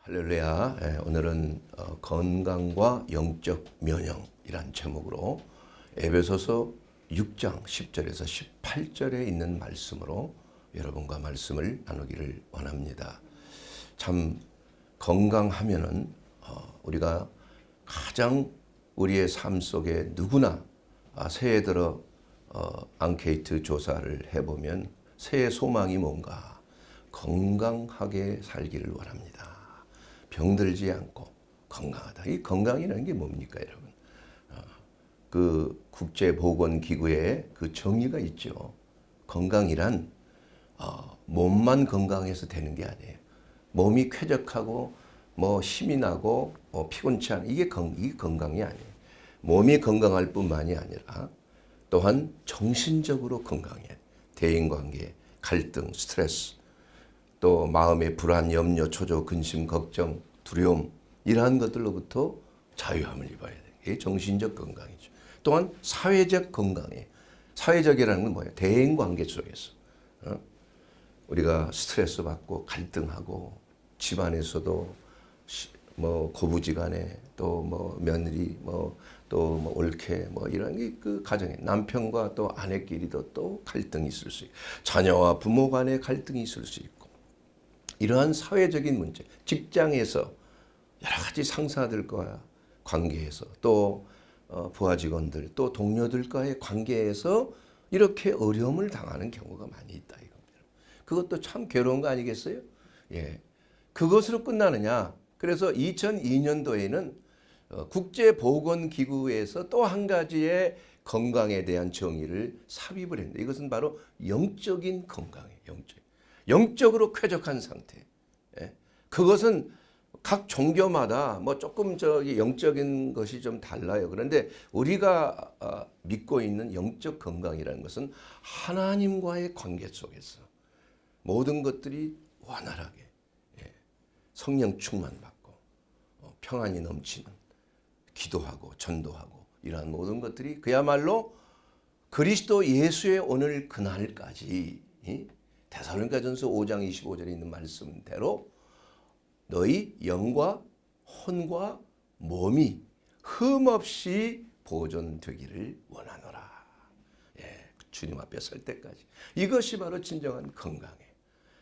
할렐루야. 오늘은 건강과 영적 면역이란 제목으로 에베소서 6장 10절에서 18절에 있는 말씀으로 여러분과 말씀을 나누기를 원합니다. 참 건강하면은 우리가 가장 우리의 삶 속에 누구나 새해 들어 앙케이트 조사를 해보면 새해 소망이 뭔가 건강하게 살기를 원합니다. 병들지 않고 건강하다. 이 건강이라는 게 뭡니까, 여러분? 그 국제보건기구의 그 정의가 있죠. 건강이란 몸만 건강해서 되는 게 아니에요. 몸이 쾌적하고 힘이 나고 피곤치 않은 이게 건강이 아니에요. 몸이 건강할 뿐만이 아니라 또한 정신적으로 건강해야 돼요. 대인관계, 갈등, 스트레스, 또 마음의 불안, 염려, 초조, 근심, 걱정, 두려움 이러한 것들로부터 자유함을 입어야 돼요. 이게 정신적 건강이죠. 또한 사회적 건강이에요. 사회적이라는 건 뭐예요? 대인관계 속에서 우리가 스트레스 받고 갈등하고 집안에서도 고부지간에 또 며느리 또 올케 이런 게 그 가정에 남편과 또 아내끼리도 또 갈등이 있을 수 있고 자녀와 부모 간의 갈등이 있을 수 있고 이러한 사회적인 문제, 직장에서 여러 가지 상사들과 관계에서 또 부하 직원들 또 동료들과의 관계에서 이렇게 어려움을 당하는 경우가 많이 있다 이겁니다. 그것도 참 괴로운 거 아니겠어요? 예, 그것으로 끝나느냐? 그래서 2002년도에는 국제보건기구에서 또 한 가지의 건강에 대한 정의를 삽입을 했는데 이것은 바로 영적인 건강이에요. 영적으로 쾌적한 상태. 그것은 각 종교마다 조금 영적인 것이 좀 달라요. 그런데 우리가 믿고 있는 영적 건강이라는 것은 하나님과의 관계 속에서 모든 것들이 원활하게 성령 충만받고 평안이 넘치는 기도하고 전도하고 이러한 모든 것들이 그야말로 그리스도 예수의 오늘 그날까지 데살로니가전서 5장 25절에 있는 말씀대로 너희 영과 혼과 몸이 흠없이 보존되기를 원하노라. 주님 앞에 설 때까지. 이것이 바로 진정한 건강이에요.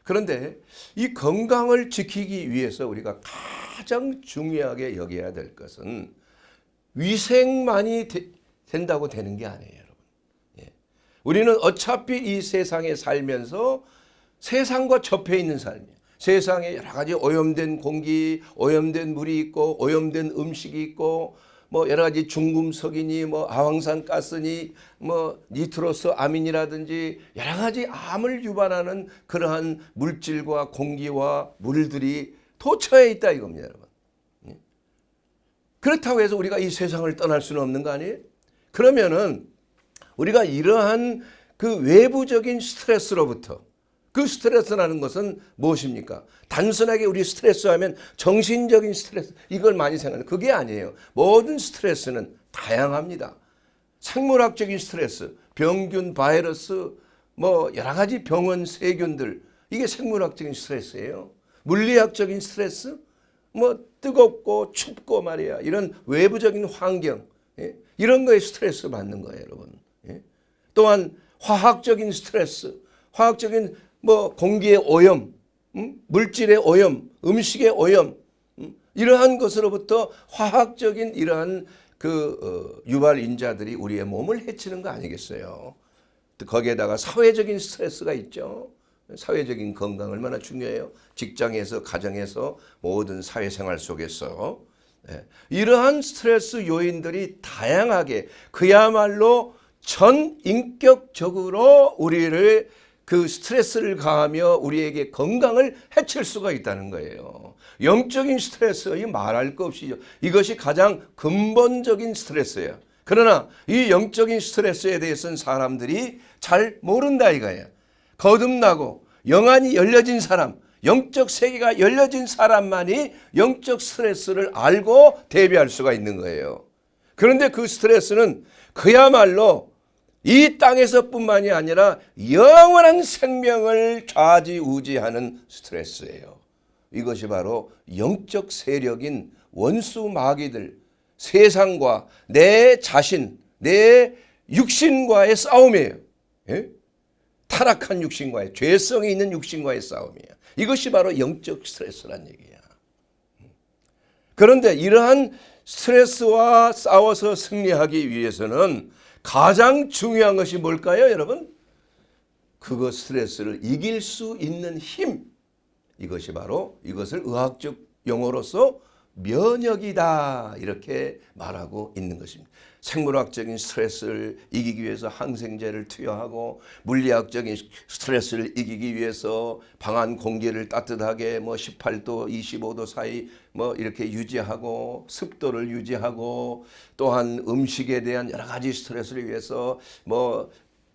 그런데 이 건강을 지키기 위해서 우리가 가장 중요하게 여겨야 될 것은 위생만이 된다고 되는 게 아니에요, 여러분. 우리는 어차피 이 세상에 살면서 세상과 접해 있는 삶이에요. 세상에 여러 가지 오염된 공기, 오염된 물이 있고 오염된 음식이 있고 여러 가지 중금속이니 아황산 가스니 니트로스 아민이라든지 여러 가지 암을 유발하는 그러한 물질과 공기와 물들이 도처에 있다 이겁니다, 여러분. 그렇다고 해서 우리가 이 세상을 떠날 수는 없는 거 아니에요? 그러면은 우리가 이러한 그 외부적인 스트레스로부터 그 스트레스라는 것은 무엇입니까? 단순하게 우리 스트레스 하면 정신적인 스트레스 이걸 많이 생각해요. 그게 아니에요. 모든 스트레스는 다양합니다. 생물학적인 스트레스, 병균, 바이러스, 여러 가지 병원, 세균들 이게 생물학적인 스트레스예요. 물리학적인 스트레스, 뜨겁고 춥고 말이야 이런 외부적인 환경 이런 거에 스트레스 받는 거예요, 여러분. 또한 화학적인 스트레스, 화학적인 공기의 오염, 물질의 오염, 음식의 오염 이러한 것으로부터 화학적인 이러한 유발 인자들이 우리의 몸을 해치는 거 아니겠어요? 거기에다가 사회적인 스트레스가 있죠. 사회적인 건강 얼마나 중요해요. 직장에서 가정에서 모든 사회생활 속에서 이러한 스트레스 요인들이 다양하게 그야말로 전인격적으로 우리를 그 스트레스를 가하며 우리에게 건강을 해칠 수가 있다는 거예요. 영적인 스트레스, 이 말할 것 없이죠. 이것이 가장 근본적인 스트레스예요. 그러나 이 영적인 스트레스에 대해서는 사람들이 잘 모른다 이거예요. 거듭나고 영안이 열려진 사람, 영적 세계가 열려진 사람만이 영적 스트레스를 알고 대비할 수가 있는 거예요. 그런데 그 스트레스는 그야말로 이 땅에서뿐만이 아니라 영원한 생명을 좌지우지하는 스트레스예요. 이것이 바로 영적 세력인 원수 마귀들, 세상과 내 자신, 내 육신과의 싸움이에요. 예? 타락한 육신과의, 죄성이 있는 육신과의 싸움이에요. 이것이 바로 영적 스트레스란 얘기야. 그런데 이러한 스트레스와 싸워서 승리하기 위해서는 가장 중요한 것이 뭘까요, 여러분? 그거 스트레스를 이길 수 있는 힘. 이것이 바로 이것을 의학적 용어로서 면역이다 이렇게 말하고 있는 것입니다. 생물학적인 스트레스를 이기기 위해서 항생제를 투여하고, 물리학적인 스트레스를 이기기 위해서 방안 공기를 따뜻하게 18도, 25도 사이 이렇게 유지하고, 습도를 유지하고, 또한 음식에 대한 여러 가지 스트레스를 위해서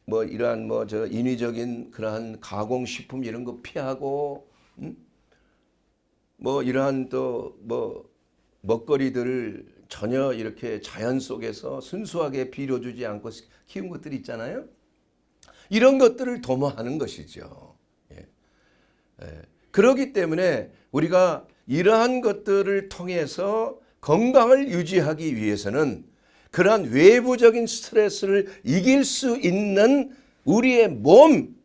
이러한 인위적인 그러한 가공식품 이런 거 피하고, 이러한 또 먹거리들을 전혀 이렇게 자연 속에서 순수하게 비료주지 않고 키운 것들이 있잖아요. 이런 것들을 도모하는 것이죠. 그렇기 때문에 우리가 이러한 것들을 통해서 건강을 유지하기 위해서는 그러한 외부적인 스트레스를 이길 수 있는 우리의 몸,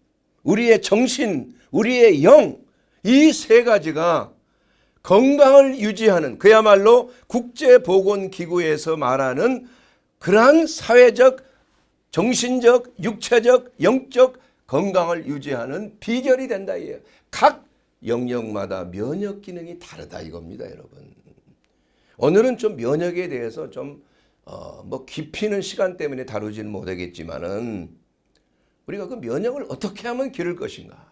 우리의 정신, 우리의 영, 이 세 가지가 건강을 유지하는, 그야말로 국제보건기구에서 말하는 그러한 사회적, 정신적, 육체적, 영적 건강을 유지하는 비결이 된다 이에요. 각 영역마다 면역 기능이 다르다 이겁니다, 여러분. 오늘은 좀 면역에 대해서 좀 깊이는 시간 때문에 다루지는 못하겠지만은 우리가 그 면역을 어떻게 하면 기를 것인가.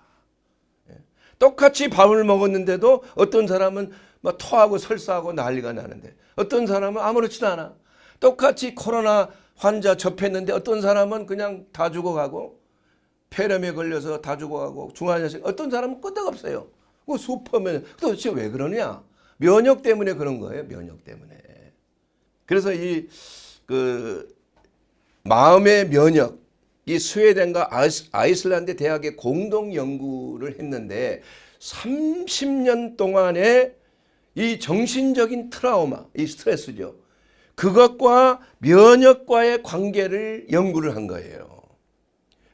똑같이 밥을 먹었는데도 어떤 사람은 토하고 설사하고 난리가 나는데 어떤 사람은 아무렇지도 않아. 똑같이 코로나 환자 접했는데 어떤 사람은 그냥 다 죽어가고, 폐렴에 걸려서 다 죽어가고, 중환자실, 어떤 사람은 끄떡없어요. 그 슈퍼면 도대체 왜 그러냐? 면역 때문에 그런 거예요. 면역 때문에. 그래서 마음의 면역, 이 스웨덴과 아이슬란드 대학의 공동 연구를 했는데 30년 동안의 이 정신적인 트라우마, 이 스트레스죠. 그것과 면역과의 관계를 연구를 한 거예요.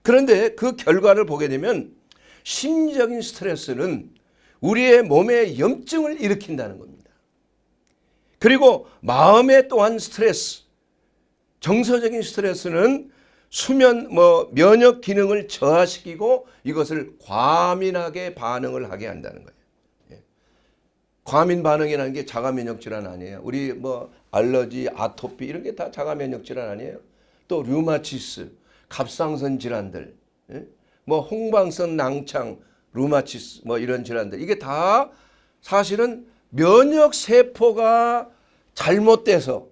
그런데 그 결과를 보게 되면 심리적인 스트레스는 우리의 몸에 염증을 일으킨다는 겁니다. 그리고 마음의 또한 스트레스, 정서적인 스트레스는 수면 면역 기능을 저하시키고 이것을 과민하게 반응을 하게 한다는 거예요. 과민 반응이라는 게 자가 면역 질환 아니에요. 우리 알러지, 아토피 이런 게 다 자가 면역 질환 아니에요. 또 류마티스, 갑상선 질환들, 홍방성 낭창, 류마티스 이런 질환들, 이게 다 사실은 면역 세포가 잘못돼서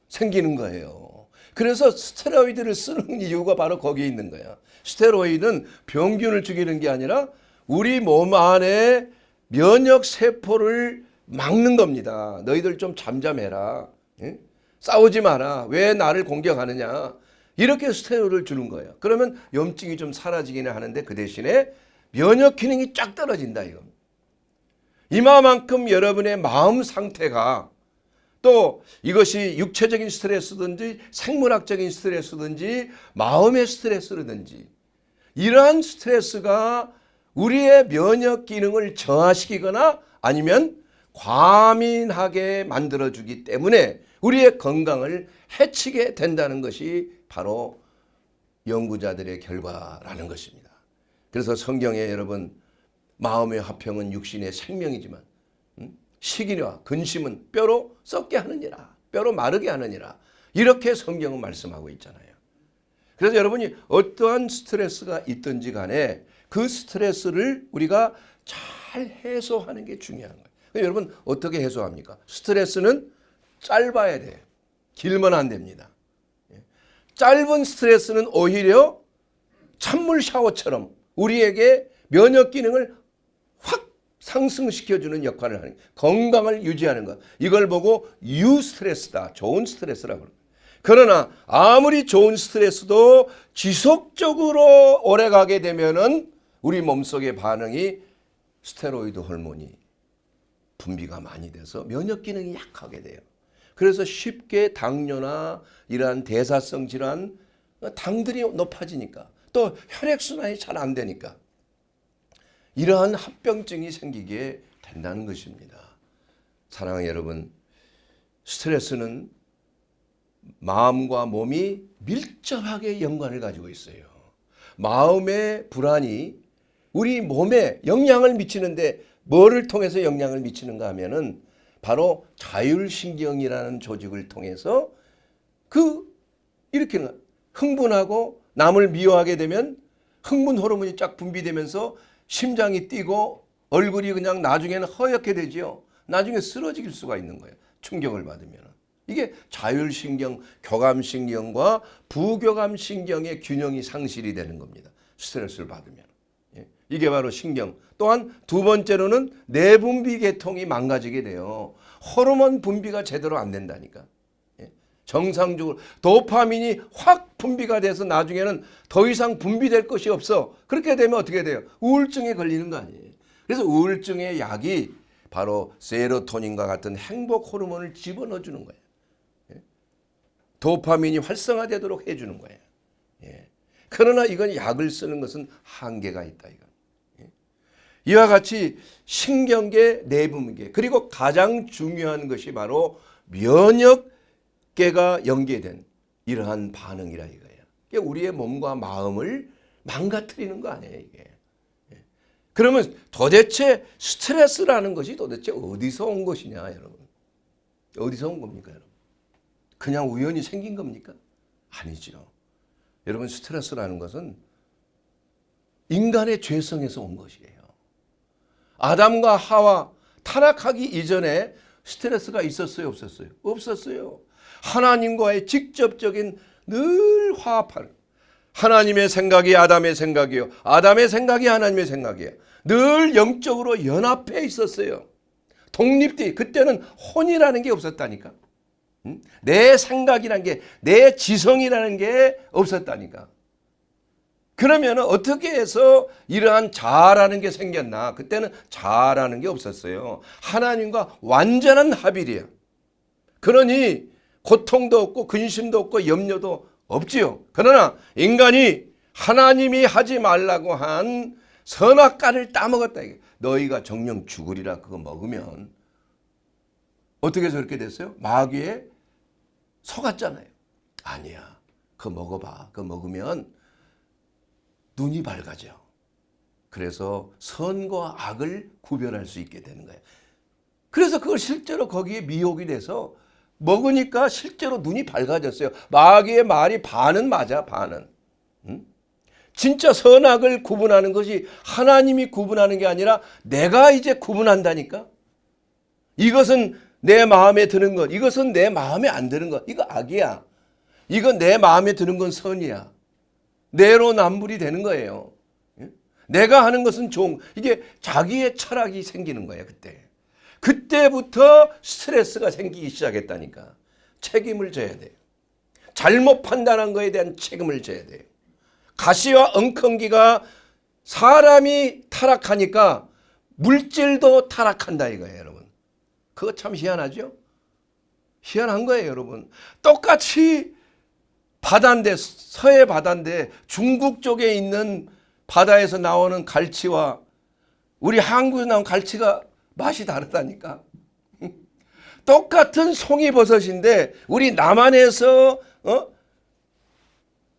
생기는 거예요. 그래서 스테로이드를 쓰는 이유가 바로 거기에 있는 거야. 스테로이드는 병균을 죽이는 게 아니라 우리 몸 안에 면역 세포를 막는 겁니다. 너희들 좀 잠잠해라. 싸우지 마라. 왜 나를 공격하느냐. 이렇게 스테로이드를 주는 거예요. 그러면 염증이 좀 사라지기는 하는데 그 대신에 면역 기능이 쫙 떨어진다 이거. 이만큼 여러분의 마음 상태가, 또 이것이 육체적인 스트레스든지 생물학적인 스트레스든지 마음의 스트레스든지, 이러한 스트레스가 우리의 면역 기능을 저하시키거나 아니면 과민하게 만들어주기 때문에 우리의 건강을 해치게 된다는 것이 바로 연구자들의 결과라는 것입니다. 그래서 성경에 여러분, 마음의 화평은 육신의 생명이지만 시기와 근심은 뼈로 썩게 하느니라, 뼈로 마르게 하느니라, 이렇게 성경은 말씀하고 있잖아요. 그래서 여러분이 어떠한 스트레스가 있든지 간에 그 스트레스를 우리가 잘 해소하는 게 중요한 거예요. 여러분 어떻게 해소합니까? 스트레스는 짧아야 돼요. 길면 안 됩니다. 짧은 스트레스는 오히려 찬물 샤워처럼 우리에게 면역 기능을 확 상승시켜주는 역할을 하는, 건강을 유지하는 것. 이걸 보고 유스트레스다, 좋은 스트레스라고 합니다. 그러나 아무리 좋은 스트레스도 지속적으로 오래가게 되면은 우리 몸속의 반응이 스테로이드 호르몬이 분비가 많이 돼서 면역 기능이 약하게 돼요. 그래서 쉽게 당뇨나 이러한 대사성 질환, 당들이 높아지니까, 또 혈액순환이 잘 안 되니까 이러한 합병증이 생기게 된다는 것입니다. 사랑하는 여러분, 스트레스는 마음과 몸이 밀접하게 연관을 가지고 있어요. 마음의 불안이 우리 몸에 영향을 미치는데 뭐를 통해서 영향을 미치는가 하면은 바로 자율신경이라는 조직을 통해서 이렇게 흥분하고 남을 미워하게 되면 흥분 호르몬이 쫙 분비되면서 심장이 뛰고 얼굴이 그냥 나중에는 허옇게 되지요. 나중에 쓰러질 수가 있는 거예요. 충격을 받으면. 이게 자율신경, 교감신경과 부교감신경의 균형이 상실이 되는 겁니다. 스트레스를 받으면. 이게 바로 신경. 또한 두 번째로는 내분비 계통이 망가지게 돼요. 호르몬 분비가 제대로 안 된다니까. 정상적으로 도파민이 확 분비가 돼서 나중에는 더 이상 분비될 것이 없어. 그렇게 되면 어떻게 돼요? 우울증에 걸리는 거 아니에요. 그래서 우울증의 약이 바로 세로토닌과 같은 행복 호르몬을 집어넣어 주는 거예요. 도파민이 활성화되도록 해주는 거예요. 그러나 이건 약을 쓰는 것은 한계가 있다. 이건. 이와 같이 신경계, 내분계, 그리고 가장 중요한 것이 바로 면역계가 연계된 이러한 반응이라 이거예요. 이게 우리의 몸과 마음을 망가뜨리는 거 아니에요, 이게. 그러면 도대체 스트레스라는 것이 도대체 어디서 온 것이냐, 여러분? 어디서 온 겁니까, 여러분? 그냥 우연히 생긴 겁니까? 아니죠. 여러분, 스트레스라는 것은 인간의 죄성에서 온 것이에요. 아담과 하와 타락하기 이전에 스트레스가 있었어요, 없었어요? 없었어요. 하나님과의 직접적인 늘 화합하는, 하나님의 생각이 아담의 생각이요, 아담의 생각이 하나님의 생각이에요. 늘 영적으로 연합해 있었어요. 독립돼. 그때는 혼이라는 게 없었다니까. 내 생각이라는 게, 내 지성이라는 게 없었다니까. 그러면 어떻게 해서 이러한 자아라는 게 생겼나? 그때는 자아라는 게 없었어요. 하나님과 완전한 합일이에요. 그러니 고통도 없고 근심도 없고 염려도 없지요. 그러나 인간이 하나님이 하지 말라고 한 선악과를 따먹었다. 너희가 정령 죽으리라 그거 먹으면 어떻게 해서 그렇게 됐어요? 마귀에 속았잖아요. 아니야. 그거 먹어봐. 그거 먹으면 눈이 밝아져. 그래서 선과 악을 구별할 수 있게 되는 거예요. 그래서 그걸 실제로 거기에 미혹이 돼서 먹으니까 실제로 눈이 밝아졌어요. 마귀의 말이 반은 맞아, 반은. 진짜 선악을 구분하는 것이 하나님이 구분하는 게 아니라 내가 이제 구분한다니까. 이것은 내 마음에 드는 것, 이것은 내 마음에 안 드는 것, 이거 악이야. 이건 내 마음에 드는 건 선이야. 내로남불이 되는 거예요. 내가 하는 것은 이게 자기의 철학이 생기는 거예요. 그때부터 스트레스가 생기기 시작했다니까. 책임을 져야 돼요. 잘못 판단한 거에 대한 책임을 져야 돼요. 가시와 엉겅기가 사람이 타락하니까 물질도 타락한다 이거예요, 여러분. 그거 참 희한하죠? 희한한 거예요, 여러분. 똑같이 바다인데, 서해 바다인데 중국 쪽에 있는 바다에서 나오는 갈치와 우리 한국에서 나온 갈치가 맛이 다르다니까. 똑같은 송이버섯인데 우리 남한에서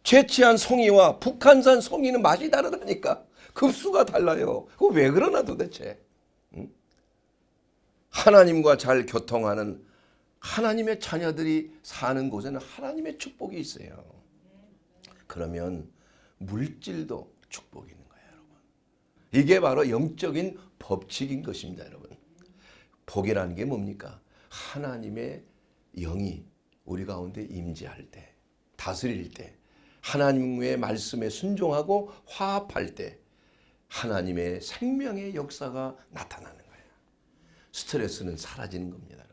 채취한 송이와 북한산 송이는 맛이 다르다니까. 급수가 달라요. 그거 왜 그러나 도대체. 하나님과 잘 교통하는 하나님의 자녀들이 사는 곳에는 하나님의 축복이 있어요. 그러면 물질도 축복이 있는 거예요, 여러분. 이게 바로 영적인 법칙인 것입니다, 여러분. 복이라는 게 뭡니까? 하나님의 영이 우리 가운데 임재할 때, 다스릴 때, 하나님의 말씀에 순종하고 화합할 때 하나님의 생명의 역사가 나타나는 거예요. 스트레스는 사라지는 겁니다, 여러분.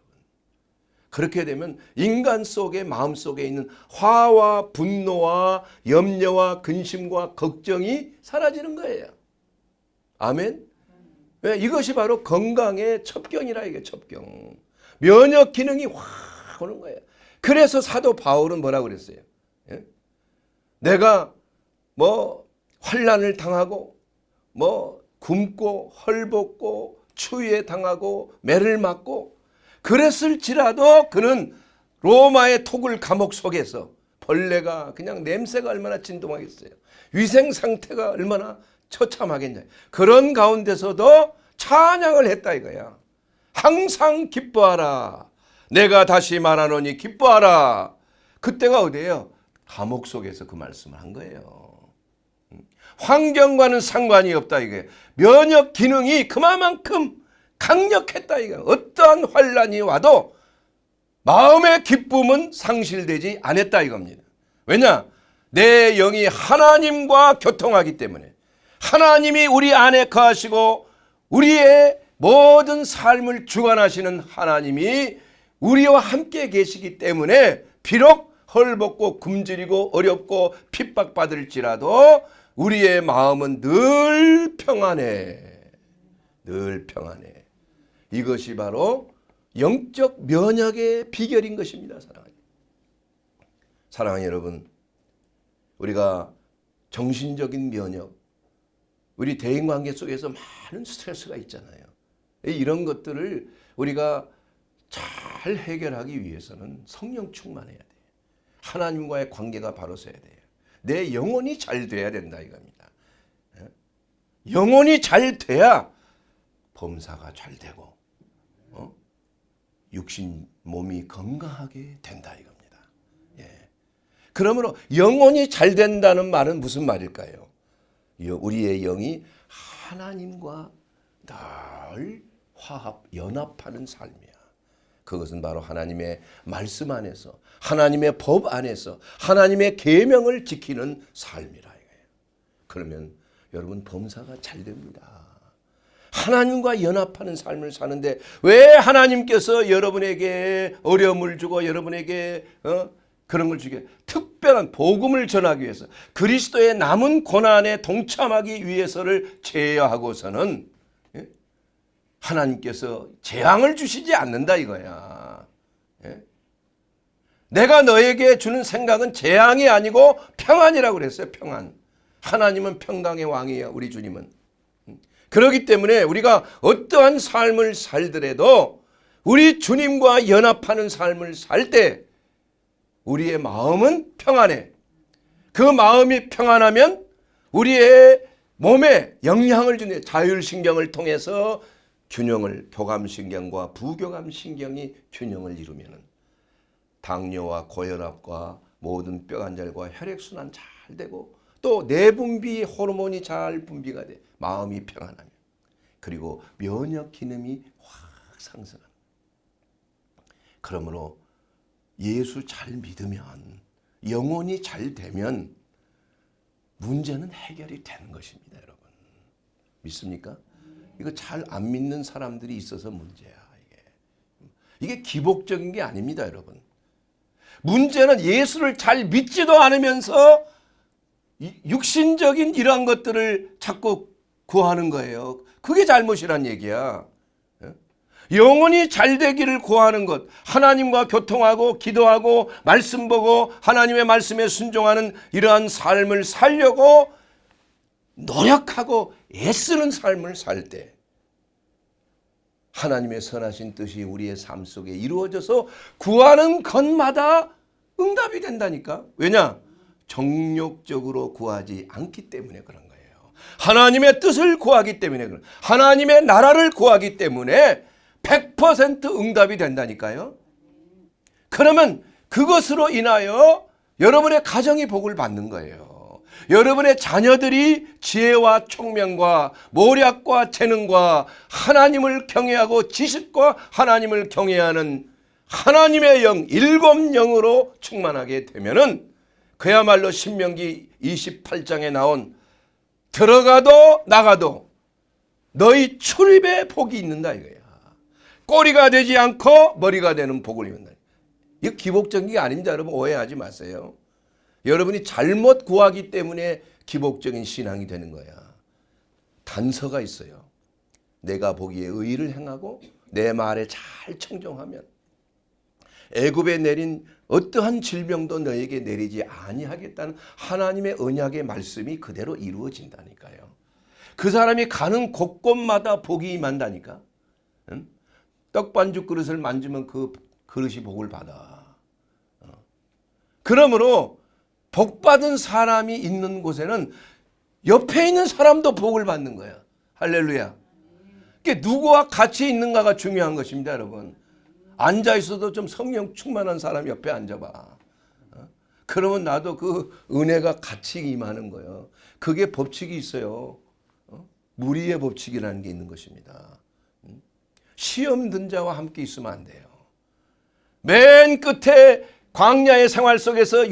그렇게 되면 인간 속에, 마음 속에 있는 화와 분노와 염려와 근심과 걱정이 사라지는 거예요. 아멘? 왜? 이것이 바로 건강의 첩경이라 이게 첩경. 면역 기능이 확 오는 거예요. 그래서 사도 바울은 뭐라고 그랬어요? 예? 내가 뭐 환난을 당하고 뭐 굶고 헐벗고 추위에 당하고 매를 맞고 그랬을지라도 그는 로마의 토굴 감옥 속에서 벌레가 그냥 냄새가 얼마나 진동하겠어요. 위생 상태가 얼마나 처참하겠냐. 그런 가운데서도 찬양을 했다 이거야. 항상 기뻐하라. 내가 다시 말하노니 기뻐하라. 그때가 어디예요? 감옥 속에서 그 말씀을 한 거예요. 환경과는 상관이 없다 이게. 면역 기능이 그만큼 강력했다 이거. 어떠한 환란이 와도 마음의 기쁨은 상실되지 않았다 이겁니다. 왜냐? 내 영이 하나님과 교통하기 때문에, 하나님이 우리 안에 거하시고 우리의 모든 삶을 주관하시는 하나님이 우리와 함께 계시기 때문에 비록 헐벗고 굶주리고 어렵고 핍박받을지라도 우리의 마음은 늘 평안해. 늘 평안해. 이것이 바로 영적 면역의 비결인 것입니다. 사랑하는 여러분, 우리가 정신적인 면역, 우리 대인관계 속에서 많은 스트레스가 있잖아요. 이런 것들을 우리가 잘 해결하기 위해서는 성령 충만해야 돼요. 하나님과의 관계가 바로 서야 돼요. 내 영혼이 잘 돼야 된다 이겁니다. 영혼이 잘 돼야 범사가 잘 되고 육신 몸이 건강하게 된다 이겁니다. 예. 그러므로 영혼이 잘 된다는 말은 무슨 말일까요? 우리의 영이 하나님과 늘 연합하는 삶이야. 그것은 바로 하나님의 말씀 안에서, 하나님의 법 안에서, 하나님의 계명을 지키는 삶이라 이거예요. 그러면 여러분 범사가 잘 됩니다. 하나님과 연합하는 삶을 사는데 왜 하나님께서 여러분에게 어려움을 주고 여러분에게 그런 걸 주게? 특별한 복음을 전하기 위해서, 그리스도의 남은 고난에 동참하기 위해서를 제어하고서는 하나님께서 재앙을 주시지 않는다 이거야. 내가 너에게 주는 생각은 재앙이 아니고 평안이라고 그랬어요. 평안. 하나님은 평강의 왕이에요. 우리 주님은. 그렇기 때문에 우리가 어떠한 삶을 살더라도 우리 주님과 연합하는 삶을 살 때 우리의 마음은 평안해. 그 마음이 평안하면 우리의 몸에 영향을 주는 자율신경을 통해서 균형을, 교감신경과 부교감신경이 균형을 이루면 당뇨와 고혈압과 모든 뼈관절과 혈액순환 잘 되고 또 내분비 호르몬이 잘 분비가 돼. 마음이 평안하면. 그리고 면역 기능이 확 상승하는. 그러므로 예수 잘 믿으면, 영혼이 잘 되면 문제는 해결이 되는 것입니다, 여러분. 믿습니까? 이거 잘 안 믿는 사람들이 있어서 문제야, 이게 기복적인 게 아닙니다, 여러분. 문제는 예수를 잘 믿지도 않으면서 육신적인 이러한 것들을 자꾸 구하는 거예요. 그게 잘못이란 얘기야. 영혼이 잘 되기를 구하는 것, 하나님과 교통하고 기도하고 말씀 보고 하나님의 말씀에 순종하는 이러한 삶을 살려고 노력하고 애쓰는 삶을 살 때 하나님의 선하신 뜻이 우리의 삶 속에 이루어져서 구하는 것마다 응답이 된다니까. 왜냐? 정욕적으로 구하지 않기 때문에 그런 거예요. 하나님의 뜻을 구하기 때문에, 하나님의 나라를 구하기 때문에 100% 응답이 된다니까요. 그러면 그것으로 인하여 여러분의 가정이 복을 받는 거예요. 여러분의 자녀들이 지혜와 총명과 모략과 재능과 하나님을 경외하고 지식과 하나님을 경외하는 하나님의 영, 일곱 영으로 충만하게 되면은 그야말로 신명기 28장에 나온 들어가도 나가도 너희 출입에 복이 있는다 이거야. 꼬리가 되지 않고 머리가 되는 복을 입는다. 이거 기복적인 게 아닙니다. 여러분 오해하지 마세요. 여러분이 잘못 구하기 때문에 기복적인 신앙이 되는 거야. 단서가 있어요. 내가 보기에 의의를 행하고 내 말에 잘 청종하면 애굽에 내린 어떠한 질병도 너에게 내리지 아니하겠다는 하나님의 언약의 말씀이 그대로 이루어진다니까요. 그 사람이 가는 곳곳마다 복이 임한다니까. 응? 떡반죽 그릇을 만지면 그 그릇이 복을 받아. 그러므로 복받은 사람이 있는 곳에는 옆에 있는 사람도 복을 받는 거야. 할렐루야. 그러니까 누구와 같이 있는가가 중요한 것입니다, 여러분. 앉아 있어도 좀 성령 충만한 사람 옆에 앉아봐. 그러면 나도 그 은혜가 같이 임하는 거예요. 그게 법칙이 있어요. 무리의 법칙이라는 게 있는 것입니다. 시험 든 자와 함께 있으면 안 돼요. 맨 끝에 광야의 생활 속에서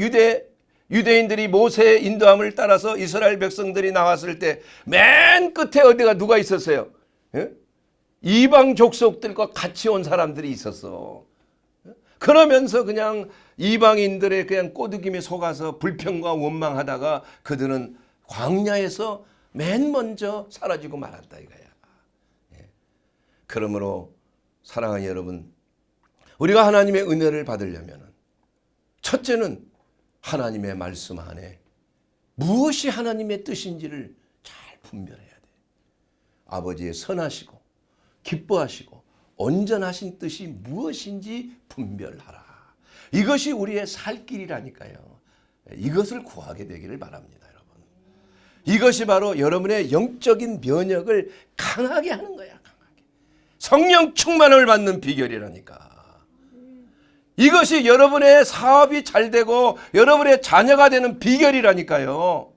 유대인들이 모세의 인도함을 따라서 이스라엘 백성들이 나왔을 때 맨 끝에 어디가 누가 있었어요? 예? 이방 족속들과 같이 온 사람들이 있었어. 그러면서 그냥 이방인들의 그냥 꼬드김에 속아서 불평과 원망하다가 그들은 광야에서 맨 먼저 사라지고 말았다 이거야. 예. 그러므로 사랑하는 여러분, 우리가 하나님의 은혜를 받으려면 첫째는 하나님의 말씀 안에 무엇이 하나님의 뜻인지를 잘 분별해야 돼. 아버지의 선하시고 기뻐하시고 온전하신 뜻이 무엇인지 분별하라. 이것이 우리의 살 길이라니까요. 이것을 구하게 되기를 바랍니다, 여러분. 이것이 바로 여러분의 영적인 면역을 강하게 하는 거야, 강하게. 성령 충만을 받는 비결이라니까. 이것이 여러분의 사업이 잘 되고 여러분의 자녀가 되는 비결이라니까요.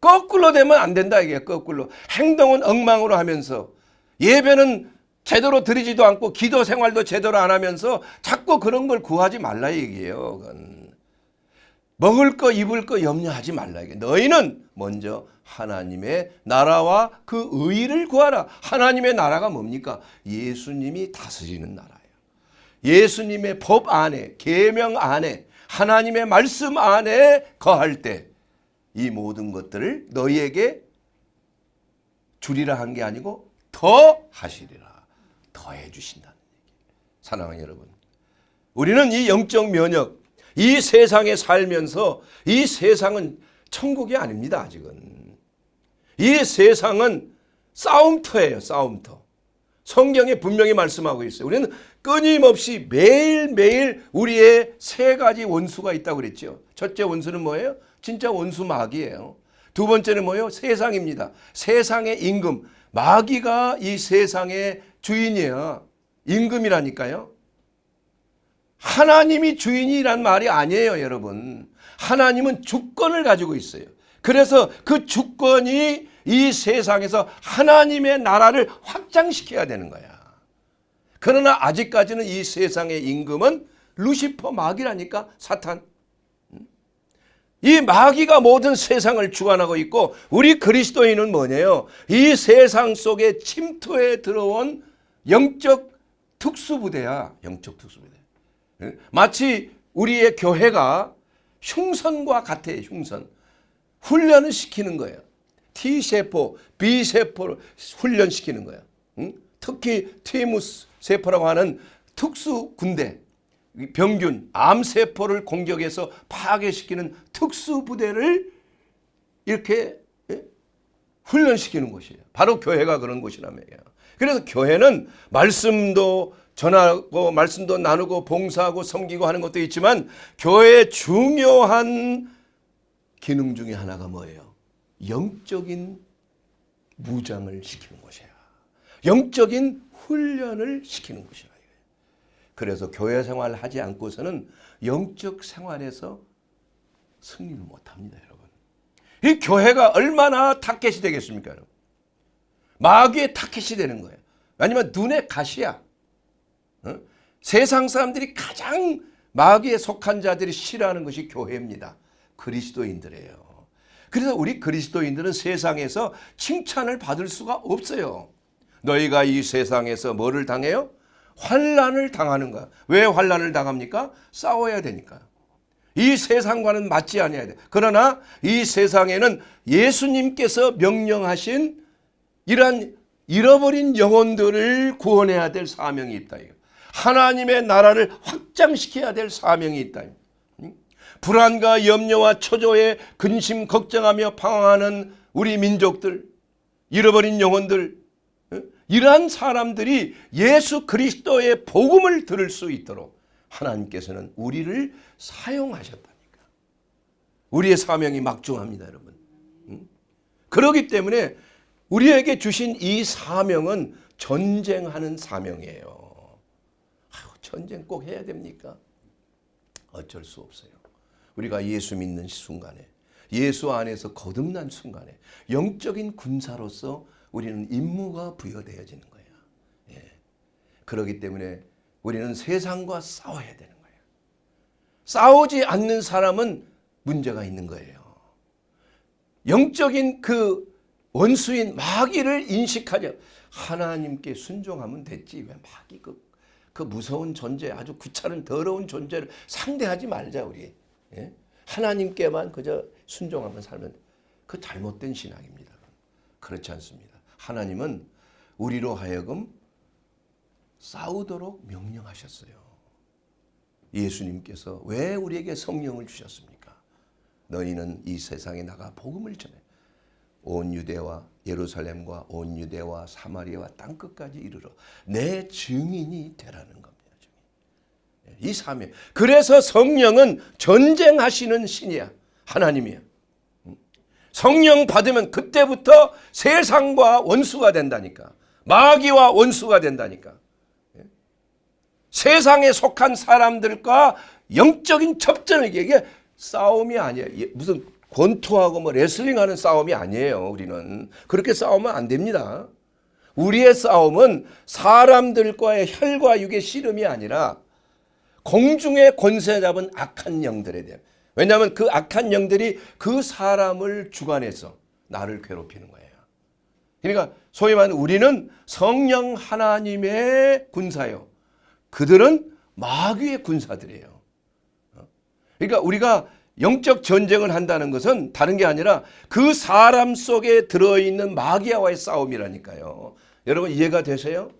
거꾸로 되면 안 된다 이게. 거꾸로 행동은 엉망으로 하면서 예배는 제대로 드리지도 않고 기도 생활도 제대로 안 하면서 자꾸 그런 걸 구하지 말라 얘기예요. 그건. 먹을 거 입을 거 염려하지 말라 이게. 너희는 먼저 하나님의 나라와 그 의의를 구하라. 하나님의 나라가 뭡니까? 예수님이 다스리는 나라예요. 예수님의 법 안에, 계명 안에, 하나님의 말씀 안에 거할 때 이 모든 것들을 너희에게 주리라 한 게 아니고 더 하시리라. 더해 주신다는 얘기. 사랑하는 여러분, 우리는 이 영적 면역, 이 세상에 살면서 이 세상은 천국이 아닙니다. 아직은. 이 세상은 싸움터예요. 싸움터. 성경에 분명히 말씀하고 있어요. 우리는 끊임없이 매일매일 우리의 세 가지 원수가 있다고 그랬죠. 첫째 원수는 뭐예요? 진짜 원수 마귀예요. 두 번째는 뭐예요? 세상입니다. 세상의 임금. 마귀가 이 세상의 주인이야. 임금이라니까요. 하나님이 주인이란 말이 아니에요, 여러분. 하나님은 주권을 가지고 있어요. 그래서 그 주권이 이 세상에서 하나님의 나라를 확장시켜야 되는 거야. 그러나 아직까지는 이 세상의 임금은 루시퍼 마귀라니까, 사탄. 이 마귀가 모든 세상을 주관하고 있고 우리 그리스도인은 뭐냐요? 이 세상 속에 침투해 들어온 영적 특수부대야. 영적 특수부대. 마치 우리의 교회가 흉선과 같아요. 흉선. 훈련을 시키는 거예요. T세포, B세포를 훈련시키는 거예요. 특히 티무스 세포라고 하는 특수 군대, 병균, 암세포를 공격해서 파괴시키는 특수부대를 이렇게 훈련시키는 곳이에요. 바로 교회가 그런 곳이라며. 그래서 교회는 말씀도 전하고 말씀도 나누고 봉사하고 섬기고 하는 것도 있지만 교회의 중요한 기능 중에 하나가 뭐예요? 영적인 무장을 시키는 곳이야. 영적인 훈련을 시키는 곳이야. 그래서 교회 생활을 하지 않고서는 영적 생활에서 승리를 못합니다, 여러분. 이 교회가 얼마나 타켓이 되겠습니까, 여러분? 마귀의 타켓이 되는 거예요. 아니면 눈의 가시야. 세상 사람들이 가장 마귀에 속한 자들이 싫어하는 것이 교회입니다. 그리스도인들이에요. 그래서 우리 그리스도인들은 세상에서 칭찬을 받을 수가 없어요. 너희가 이 세상에서 뭐를 당해요? 환난을 당하는 거야. 왜 환난을 당합니까? 싸워야 되니까. 이 세상과는 맞지 않아야 돼. 그러나 이 세상에는 예수님께서 명령하신 이러한 잃어버린 영혼들을 구원해야 될 사명이 있다. 하나님의 나라를 확장시켜야 될 사명이 있다. 불안과 염려와 초조에 근심 걱정하며 방황하는 우리 민족들, 잃어버린 영혼들, 이러한 사람들이 예수 그리스도의 복음을 들을 수 있도록 하나님께서는 우리를 사용하셨다니까. 우리의 사명이 막중합니다, 여러분. 그렇기 때문에 우리에게 주신 이 사명은 전쟁하는 사명이에요. 전쟁 꼭 해야 됩니까? 어쩔 수 없어요. 우리가 예수 믿는 순간에, 예수 안에서 거듭난 순간에 영적인 군사로서 우리는 임무가 부여되어지는 거예요. 예. 그렇기 때문에 우리는 세상과 싸워야 되는 거예요. 싸우지 않는 사람은 문제가 있는 거예요. 영적인 그 원수인 마귀를 인식하려 하나님께 순종하면 됐지. 왜 마귀 그 무서운 존재, 아주 귀찮은 더러운 존재를 상대하지 말자 우리. 예? 하나님께만 그저 순종하면 살면 그 잘못된 신앙입니다. 그렇지 않습니다. 하나님은 우리로 하여금 싸우도록 명령하셨어요. 예수님께서 왜 우리에게 성령을 주셨습니까? 너희는 이 세상에 나가 복음을 전해 온 유대와 예루살렘과 온 유대와 사마리아와 땅끝까지 이르러 내 증인이 되라는 겁니다. 이 사명. 그래서 성령은 전쟁하시는 신이야. 하나님이야. 성령 받으면 그때부터 세상과 원수가 된다니까. 마귀와 원수가 된다니까. 세상에 속한 사람들과 영적인 접전을, 이게 싸움이 아니에요. 무슨 권투하고 뭐 레슬링하는 싸움이 아니에요. 우리는 그렇게 싸우면 안 됩니다. 우리의 싸움은 사람들과의 혈과 육의 씨름이 아니라 공중의 권세 잡은 악한 영들에 대해. 왜냐하면 그 악한 영들이 그 사람을 주관해서 나를 괴롭히는 거예요. 그러니까 소위 말하는 우리는 성령 하나님의 군사요. 그들은 마귀의 군사들이에요. 그러니까 우리가 영적 전쟁을 한다는 것은 다른 게 아니라 그 사람 속에 들어있는 마귀와의 싸움이라니까요. 여러분 이해가 되세요?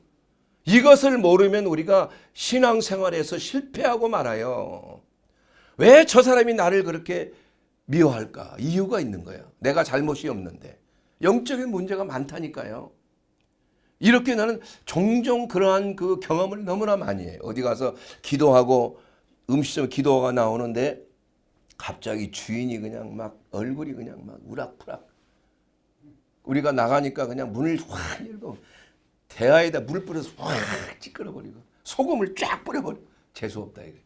이것을 모르면 우리가 신앙생활에서 실패하고 말아요. 왜 저 사람이 나를 그렇게 미워할까? 이유가 있는 거예요. 내가 잘못이 없는데. 영적인 문제가 많다니까요. 이렇게 나는 종종 그러한 그 경험을 너무나 많이 해요. 어디 가서 기도하고 음식점 기도가 나오는데 갑자기 주인이 그냥 막 얼굴이 그냥 막 우락부락. 우리가 나가니까 그냥 문을 확 열고 대야에다 물 뿌려서 확 찌끄러버리고 소금을 쫙 뿌려버리고 재수없다 이거.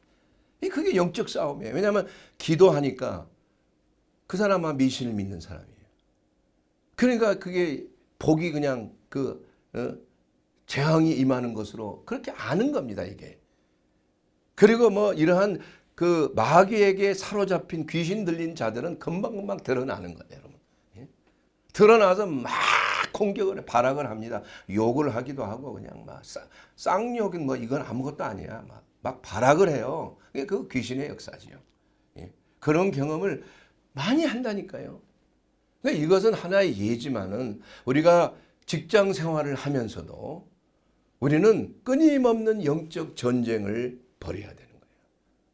그게 영적 싸움이에요. 왜냐하면 기도하니까 그 사람은 미신을 믿는 사람이에요. 그러니까 그게 복이 그냥 재앙이 임하는 것으로 그렇게 아는 겁니다 이게. 그리고 뭐 이러한 그 마귀에게 사로잡힌 귀신 들린 자들은 금방금방 드러나는 거예요, 여러분. 예? 드러나서 막 공격을 발악을 합니다. 욕을 하기도 하고 그냥 막 쌍욕은 뭐 이건 아무것도 아니야. 막 발악을 해요. 그 귀신의 역사지요. 예? 그런 경험을 많이 한다니까요. 그러니까 이것은 하나의 예지만은 우리가 직장 생활을 하면서도 우리는 끊임없는 영적 전쟁을 벌여야 되는 거예요.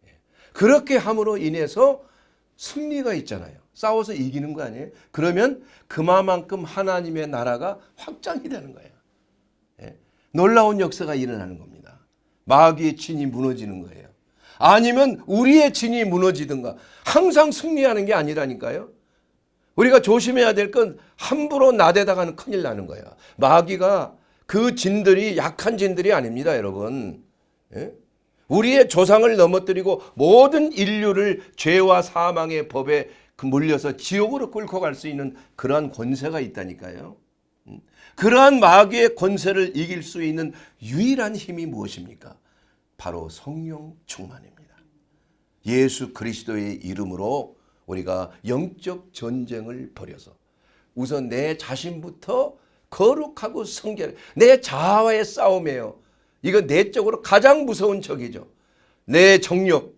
예. 그렇게 함으로 인해서 승리가 있잖아요. 싸워서 이기는 거 아니에요? 그러면 그만큼 하나님의 나라가 확장이 되는 거예요. 예. 놀라운 역사가 일어나는 겁니다. 마귀의 진이 무너지는 거예요. 아니면 우리의 진이 무너지든가. 항상 승리하는 게 아니라니까요. 우리가 조심해야 될 건 함부로 나대다가는 큰일 나는 거야. 마귀가 그 진들이 약한 진들이 아닙니다, 여러분. 예? 우리의 조상을 넘어뜨리고 모든 인류를 죄와 사망의 법에 물려서 지옥으로 끌고 갈 수 있는 그러한 권세가 있다니까요. 그러한 마귀의 권세를 이길 수 있는 유일한 힘이 무엇입니까? 바로 성령 충만입니다. 예수 그리스도의 이름으로 우리가 영적 전쟁을 벌여서 우선 내 자신부터 거룩하고 성결, 내 자아와의 싸움이에요. 이거 내적으로 가장 무서운 적이죠. 내 정욕,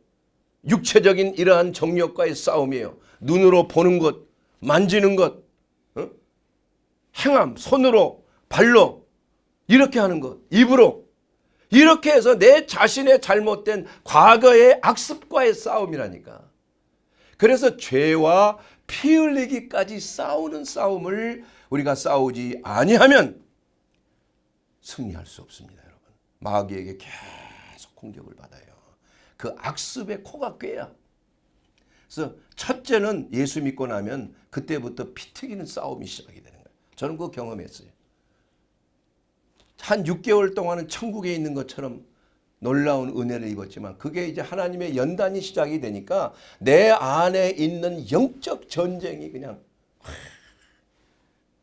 육체적인 이러한 정욕과의 싸움이에요. 눈으로 보는 것, 만지는 것, 행함, 손으로 발로 이렇게 하는 것, 입으로 이렇게 해서 내 자신의 잘못된 과거의 악습과의 싸움이라니까. 그래서 죄와 피 흘리기까지 싸우는 싸움을 우리가 싸우지 아니하면 승리할 수 없습니다, 여러분. 마귀에게 계속 공격을 받아요. 그 악습의 코가 꿰야. 그래서 첫째는 예수 믿고 나면 그때부터 피 튀기는 싸움이 시작이 되는 거예요. 저는 그거 경험했어요. 한 6개월 동안은 천국에 있는 것처럼 놀라운 은혜를 입었지만 그게 이제 하나님의 연단이 시작이 되니까 내 안에 있는 영적 전쟁이 그냥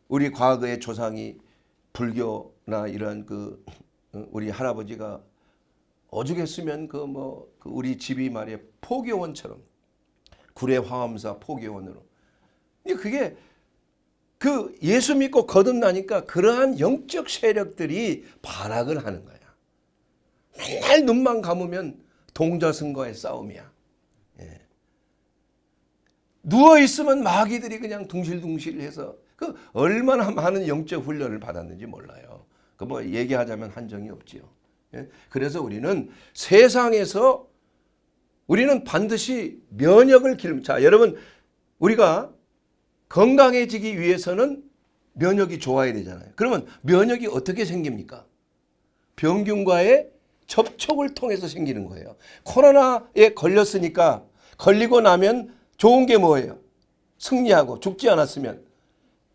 우리 과거의 조상이 불교나 이런 우리 할아버지가 오죽했으면 우리 집이 말이야 포교원처럼 구례 화엄사 포교원으로 그게 예수 믿고 거듭나니까 그러한 영적 세력들이 발악을 하는 거야. 맨날 눈만 감으면 동자승과의 싸움이야. 예. 누워있으면 마귀들이 그냥 둥실둥실해서 얼마나 많은 영적 훈련을 받았는지 몰라요. 얘기하자면 한정이 없지요. 예. 그래서 우리는 세상에서 우리는 반드시 면역을 자, 여러분 우리가 건강해지기 위해서는 면역이 좋아야 되잖아요. 그러면 면역이 어떻게 생깁니까? 병균과의 접촉을 통해서 생기는 거예요. 코로나에 걸렸으니까 걸리고 나면 좋은 게 뭐예요? 승리하고 죽지 않았으면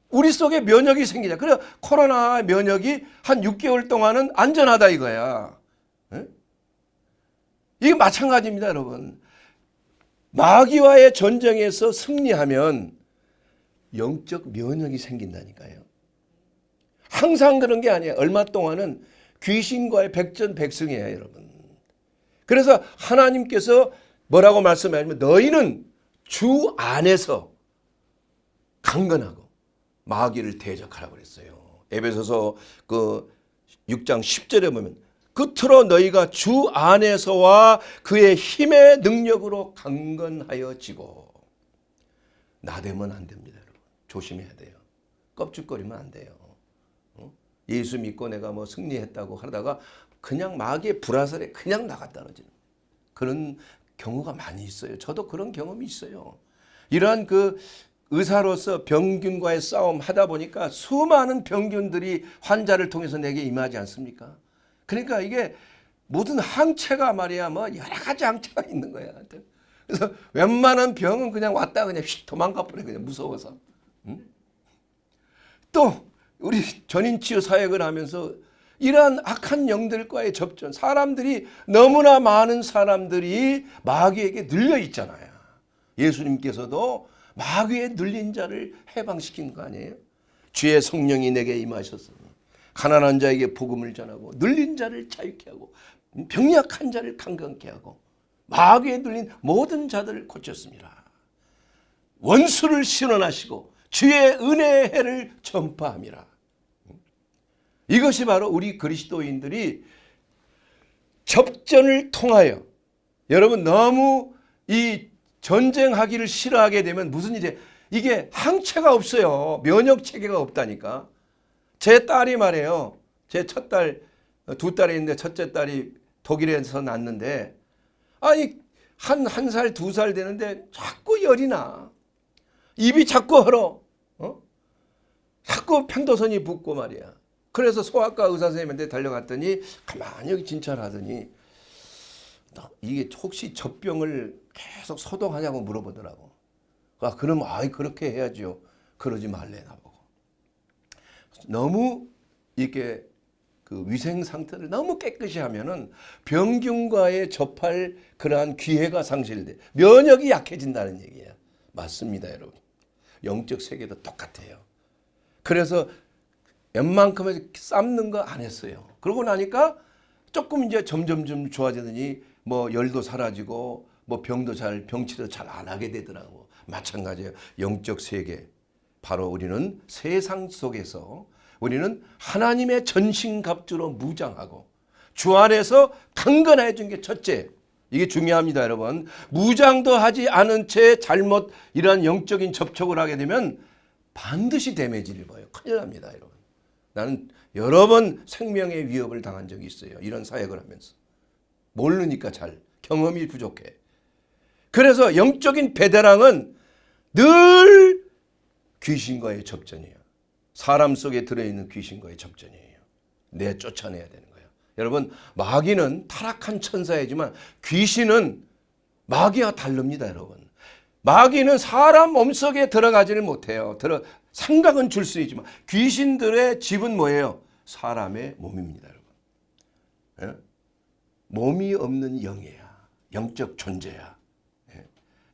우리 속에 면역이 생기자. 그래 코로나 면역이 한 6개월 동안은 안전하다 이거야. 네? 이게 마찬가지입니다, 여러분. 마귀와의 전쟁에서 승리하면 영적 면역이 생긴다니까요. 항상 그런 게 아니에요. 얼마 동안은 귀신과의 백전백승이에요, 여러분. 그래서 하나님께서 뭐라고 말씀하시면 너희는 주 안에서 강건하고 마귀를 대적하라고 그랬어요. 에베소서 6장 10절에 보면 끝으로 너희가 주 안에서와 그의 힘의 능력으로 강건하여지고 나대면 안 됩니다, 여러분. 조심해야 돼요. 껍죽거리면 안 돼요. 예수 믿고 내가 승리했다고 하다가 그냥 마귀의 불화살에 그냥 나가 떨어지는 그런 경우가 많이 있어요. 저도 그런 경험이 있어요. 이러한 의사로서 병균과의 싸움 하다 보니까 수많은 병균들이 환자를 통해서 내게 임하지 않습니까? 그러니까 이게 모든 항체가 말이야 여러 가지 항체가 있는 거야. 그래서 웬만한 병은 그냥 왔다 그냥 휙 도망가 버려 그냥 무서워서. 응? 또 우리 전인치유 사역을 하면서 이러한 악한 영들과의 접전, 사람들이 너무나 많은 사람들이 마귀에게 눌려 있잖아요. 예수님께서도 마귀에 눌린 자를 해방시킨 거 아니에요? 주의 성령이 내게 임하셨으니 가난한 자에게 복음을 전하고 눌린 자를 자유케 하고 병약한 자를 강건케 하고 마귀에 눌린 모든 자들을 고쳤습니다. 원수를 신원하시고 주의 은혜의 해를 전파함이라. 이것이 바로 우리 그리스도인들이 접전을 통하여 여러분 너무 이 전쟁하기를 싫어하게 되면 무슨 일이에요? 이게 항체가 없어요. 면역 체계가 없다니까. 제 딸이 말해요. 제 첫 딸, 두 딸이 있는데 첫째 딸이 독일에서 낳았는데 아니 한 살, 2살 되는데 자꾸 열이 나. 입이 자꾸 얼어. 자꾸 편도선이 붓고 말이야. 그래서 소아과 의사 선생님한테 달려갔더니 가만히 여기 진찰하더니 이게 혹시 젖병을 계속 소독하냐고 물어보더라고. 그럼 그렇게 해야죠. 그러지 말래 나보고. 너무 이렇게 위생 상태를 너무 깨끗이 하면은 병균과의 접할 그러한 기회가 상실돼. 면역이 약해진다는 얘기야. 맞습니다, 여러분. 영적 세계도 똑같아요. 그래서 웬만큼은 삶는 거 안 했어요. 그러고 나니까 조금 이제 점점 좋아지더니 열도 사라지고 병치도 잘 안 하게 되더라고. 마찬가지예요. 영적 세계. 바로 우리는 세상 속에서 우리는 하나님의 전신갑주로 무장하고 주 안에서 강건해진 게 첫째. 이게 중요합니다, 여러분. 무장도 하지 않은 채 잘못 이러한 영적인 접촉을 하게 되면 반드시 데미지를 입어요. 큰일 납니다, 여러분. 나는 여러 번 생명의 위협을 당한 적이 있어요. 이런 사역을 하면서. 모르니까 잘 경험이 부족해. 그래서 영적인 베테랑은 늘 귀신과의 접전이에요. 사람 속에 들어있는 귀신과의 접전이에요. 쫓아내야 되는 거예요. 여러분, 마귀는 타락한 천사이지만 귀신은 마귀와 다릅니다, 여러분. 마귀는 사람 몸속에 들어가지를 못해요. 생각은 줄 수 있지만 귀신들의 집은 뭐예요? 사람의 몸입니다, 여러분. 예? 몸이 없는 영이야. 영적 존재야. 예?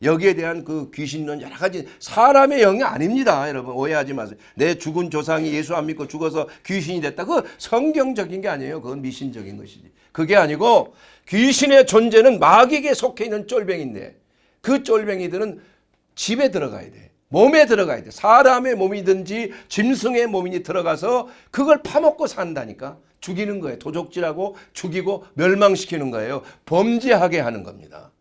여기에 대한 그 귀신론 여러 가지 사람의 영이 아닙니다, 여러분. 오해하지 마세요. 내 죽은 조상이 예수 안 믿고 죽어서 귀신이 됐다. 그거 성경적인 게 아니에요. 그건 미신적인 것이지. 그게 아니고 귀신의 존재는 마귀에게 속해 있는 쫄병인데 그 쫄병이들은 집에 들어가야 돼. 몸에 들어가야 돼. 사람의 몸이든지 짐승의 몸이 들어가서 그걸 파먹고 산다니까. 죽이는 거예요. 도적질하고 죽이고 멸망시키는 거예요. 범죄하게 하는 겁니다.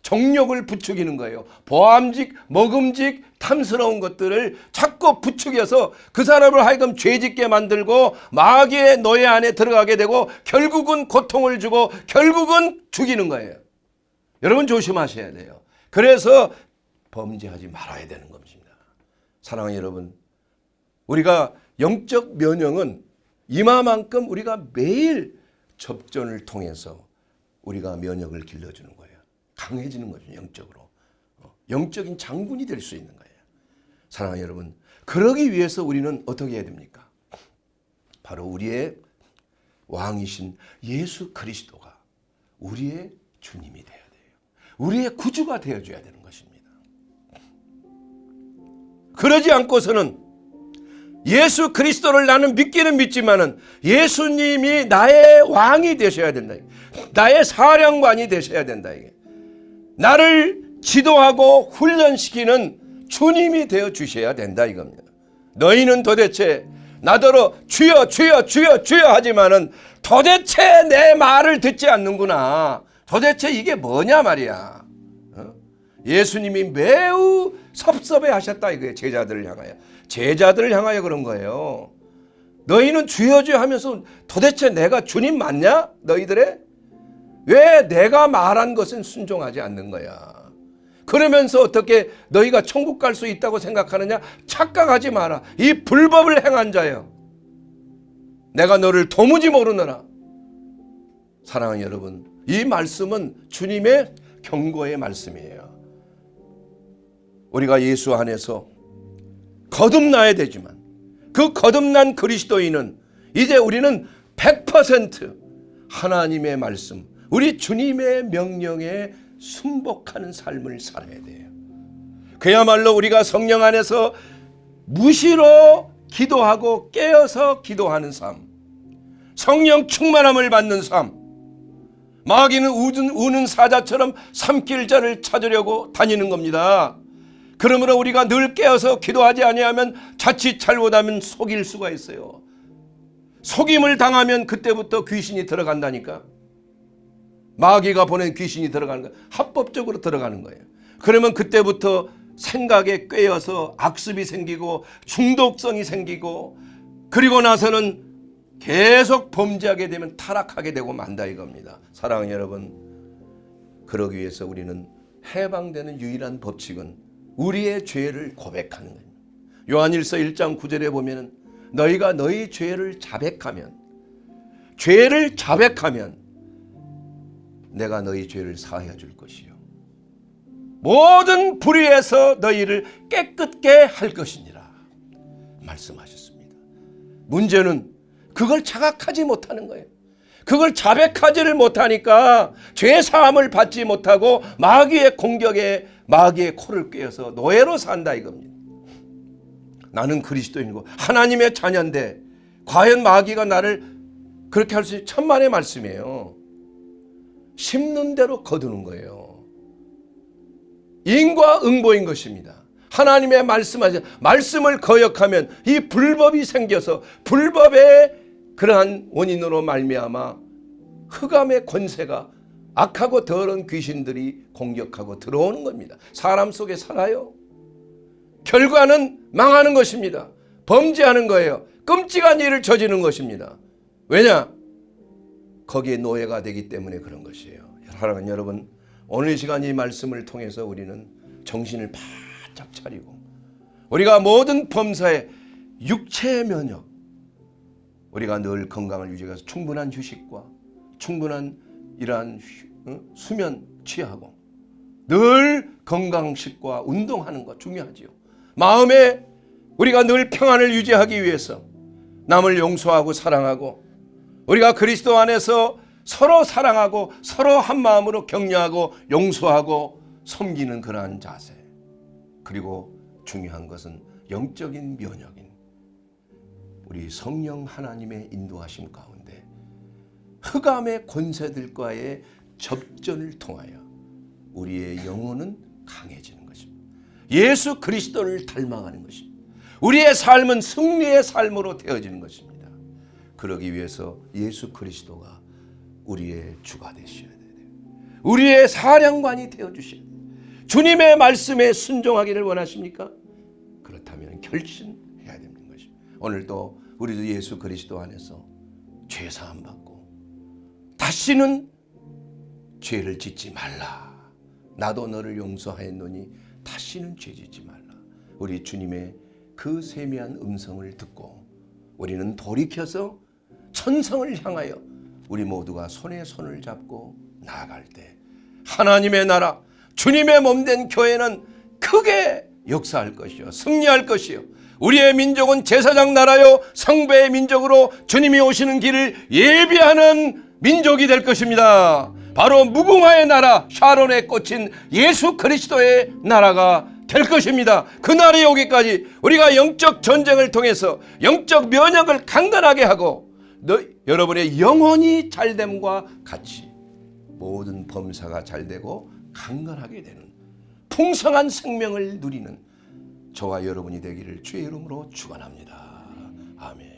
정욕을 부추기는 거예요. 보암직, 먹음직, 탐스러운 것들을 자꾸 부추겨서 그 사람을 하여금 죄짓게 만들고 마귀의 노예 안에 들어가게 되고 결국은 고통을 주고 결국은 죽이는 거예요. 여러분 조심하셔야 돼요. 그래서 범죄하지 말아야 되는 겁니다. 사랑하는 여러분, 우리가 영적 면역은 이마만큼 우리가 매일 접전을 통해서 우리가 면역을 길러주는 거예요. 강해지는 거죠, 영적으로. 영적인 장군이 될 수 있는 거예요. 사랑하는 여러분, 그러기 위해서 우리는 어떻게 해야 됩니까? 바로 우리의 왕이신 예수 그리스도가 우리의 주님이 돼야 돼요. 우리의 구주가 되어줘야 되는 것입니다. 그러지 않고서는 예수 그리스도를 나는 믿기는 믿지만은 예수님이 나의 왕이 되셔야 된다. 나의 사령관이 되셔야 된다. 이게. 나를 지도하고 훈련시키는 주님이 되어 주셔야 된다 이겁니다. 너희는 도대체 나더러 주여 주여 주여 주여 하지만은 도대체 내 말을 듣지 않는구나. 도대체 이게 뭐냐 말이야. 예수님이 매우 섭섭해 하셨다 이거예요. 제자들을 향하여. 제자들을 향하여 그런 거예요. 너희는 주여 주여 하면서 도대체 내가 주님 맞냐? 너희들의? 왜 내가 말한 것은 순종하지 않는 거야? 그러면서 어떻게 너희가 천국 갈 수 있다고 생각하느냐? 착각하지 마라. 이 불법을 행한 자여. 내가 너를 도무지 모르느라. 사랑하는 여러분, 이 말씀은 주님의 경고의 말씀이에요. 우리가 예수 안에서 거듭나야 되지만 그 거듭난 그리스도인은 이제 우리는 100% 하나님의 말씀, 우리 주님의 명령에 순복하는 삶을 살아야 돼요. 그야말로 우리가 성령 안에서 무시로 기도하고 깨어서 기도하는 삶, 성령 충만함을 받는 삶. 마귀는 우는 사자처럼 삼킬자를 찾으려고 다니는 겁니다. 그러므로 우리가 늘 깨어서 기도하지 아니하면 자칫 잘못하면 속일 수가 있어요. 속임을 당하면 그때부터 귀신이 들어간다니까. 마귀가 보낸 귀신이 들어가는 거예요. 합법적으로 들어가는 거예요. 그러면 그때부터 생각에 꿰어서 악습이 생기고 중독성이 생기고 그리고 나서는 계속 범죄하게 되면 타락하게 되고 만다 이겁니다. 사랑하는 여러분, 그러기 위해서 우리는 해방되는 유일한 법칙은 우리의 죄를 고백하는 거예요. 요한일서 1장 9절에 보면 너희가 너희 죄를 자백하면 내가 너희 죄를 사하여 줄 것이요 모든 불의에서 너희를 깨끗게 할 것이니라 말씀하셨습니다. 문제는 그걸 자각하지 못하는 거예요. 그걸 자백하지를 못하니까 죄 사함을 받지 못하고 마귀의 공격에 마귀의 코를 꿰어서 노예로 산다 이겁니다. 나는 그리스도인이고 하나님의 자녀인데 과연 마귀가 나를 그렇게 할 수 있는 천만의 말씀이에요. 심는 대로 거두는 거예요. 인과응보인 것입니다. 하나님의 말씀을 거역하면 이 불법이 생겨서 불법의 그러한 원인으로 말미암아 흑암의 권세가 악하고 더러운 귀신들이 공격하고 들어오는 겁니다. 사람 속에 살아요. 결과는 망하는 것입니다. 범죄하는 거예요. 끔찍한 일을 저지르는 것입니다. 왜냐? 거기에 노예가 되기 때문에 그런 것이에요. 사랑하는 여러분, 오늘 이 시간 이 말씀을 통해서 우리는 정신을 바짝 차리고 우리가 모든 범사의 육체 면역, 우리가 늘 건강을 유지해서 충분한 휴식과 충분한 이러한 수면 취하고 늘 건강식과 운동하는 것 중요하지요. 마음에 우리가 늘 평안을 유지하기 위해서 남을 용서하고 사랑하고 우리가 그리스도 안에서 서로 사랑하고 서로 한 마음으로 격려하고 용서하고 섬기는 그러한 자세, 그리고 중요한 것은 영적인 면역인 우리 성령 하나님의 인도하심 가운데 흑암의 권세들과의 접전을 통하여 우리의 영혼은 강해지는 것입니다. 예수 그리스도를 닮아가는 것입니다. 우리의 삶은 승리의 삶으로 되어지는 것입니다. 그러기 위해서 예수 그리스도가 우리의 주가 되셔야 돼요. 우리의 사령관이 되어주셔야 돼요. 주님의 말씀에 순종하기를 원하십니까? 그렇다면 결심해야 되는 것입니다. 오늘도 우리도 예수 그리스도 안에서 죄사함 받고 다시는 죄를 짓지 말라. 나도 너를 용서하였노니 다시는 죄 짓지 말라. 우리 주님의 그 세미한 음성을 듣고 우리는 돌이켜서 천성을 향하여 우리 모두가 손에 손을 잡고 나아갈 때 하나님의 나라, 주님의 몸된 교회는 크게 역사할 것이요 승리할 것이요 우리의 민족은 제사장 나라요 성배의 민족으로 주님이 오시는 길을 예비하는 민족이 될 것입니다. 바로 무궁화의 나라, 샤론에 꽂힌 예수 그리스도의 나라가 될 것입니다. 그날이 오기까지 우리가 영적 전쟁을 통해서 영적 면역을 강건하게 하고 여러분의 영혼이 잘됨과 같이 모든 범사가 잘되고 강건하게 되는 풍성한 생명을 누리는 저와 여러분이 되기를 주의 이름으로 축원합니다. 아멘.